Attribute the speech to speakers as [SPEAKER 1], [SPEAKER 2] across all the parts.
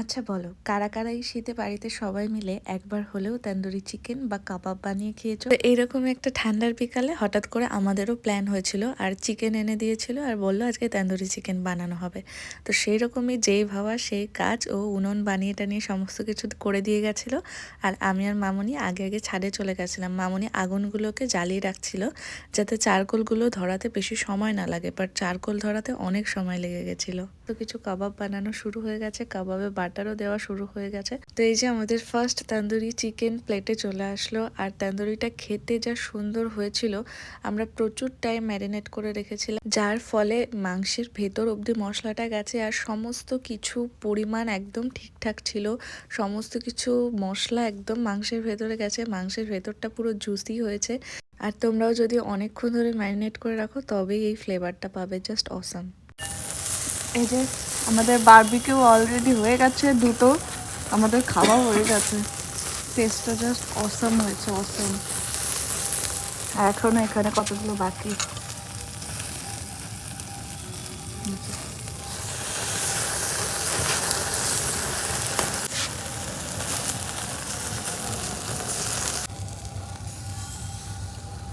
[SPEAKER 1] আচ্ছা বলো, কারা কারা এই শীতে বাড়িতে সবাই মিলে একবার হলেও তন্দুরি চিকেন বা কাবাব বানিয়ে খেয়েছো? তো এইরকম একটা ঠান্ডার বিকালে হঠাৎ করে আমাদেরও প্ল্যান হয়েছিল, আর চিকেন এনে দিয়েছিল আর বললো আজকে তন্দুরি চিকেন বানানো হবে। তো সেই রকমই যেই ভাবা সেই কাজ, ও উনুন বানিয়ে টানিয়ে সমস্ত কিছু করে দিয়ে গেছিলো। আর আমি আর মামুনি আগে আগে ছাদে চলে গেছিলাম। মামুনি আগুনগুলোকে জ্বালিয়ে রাখছিল যাতে চারকোলগুলো ধরাতে বেশি সময় না লাগে, বাট চারকোল ধরাতে অনেক সময় লেগে গেছিলো। তো কিছু কাবাব বানানো শুরু হয়ে গেছে, কাবাবে বাটারও দেওয়া শুরু হয়ে গেছে। তো এই যে আমাদের ফার্স্ট তন্দুরি চিকেন প্লেটে চলে আসলো, আর তন্দুরিটা খেতে যা সুন্দর হয়েছিল। আমরা প্রচুর টাইম ম্যারিনেট করে রেখেছিলাম, যার ফলে মাংসের ভেতর অবধি মশলাটা গেছে আর সমস্ত কিছু পরিমাণ একদম ঠিকঠাক ছিল। সমস্ত কিছু মশলা একদম মাংসের ভেতরে গেছে, মাংসের ভেতরটা পুরো জুসি হয়েছে। আর তোমরাও যদি অনেকক্ষণ ধরে ম্যারিনেট করে রাখো তবেই এই ফ্লেভারটা পাবে, জাস্ট অসাম। এই যে আমাদের বারবিকিউ অলরেডি হয়ে গেছে, দুটো আমাদের খাওয়া হয়ে গেছে। টেস্টটা জাস্ট অসাম হয়েছে, অসাম। আর এখনো এখানে কতগুলো বাকি।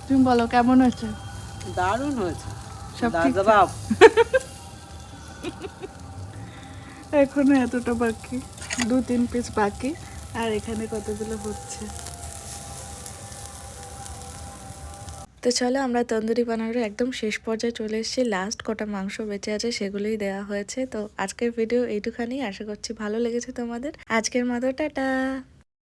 [SPEAKER 1] তুমি বলো কেমন হয়েছে?
[SPEAKER 2] দারুণ হয়েছে।
[SPEAKER 1] সব
[SPEAKER 2] লাজবাব।
[SPEAKER 1] এখনো এতটা বাকি, 2-3 পিস বাকি। আর এখানে কতগুলো হচ্ছে। তো চলো, আমরা তন্দুরি বানানোর একদম শেষ পর্যায়ে চলে এসেছি। লাস্ট কটা মাংস বেঁচে আছে, সেগুলোই দেওয়া হয়েছে। তো আজকের ভিডিও এইটুখানি, আশা করছি ভালো লেগেছে তোমাদের। আজকের মতো টাটা।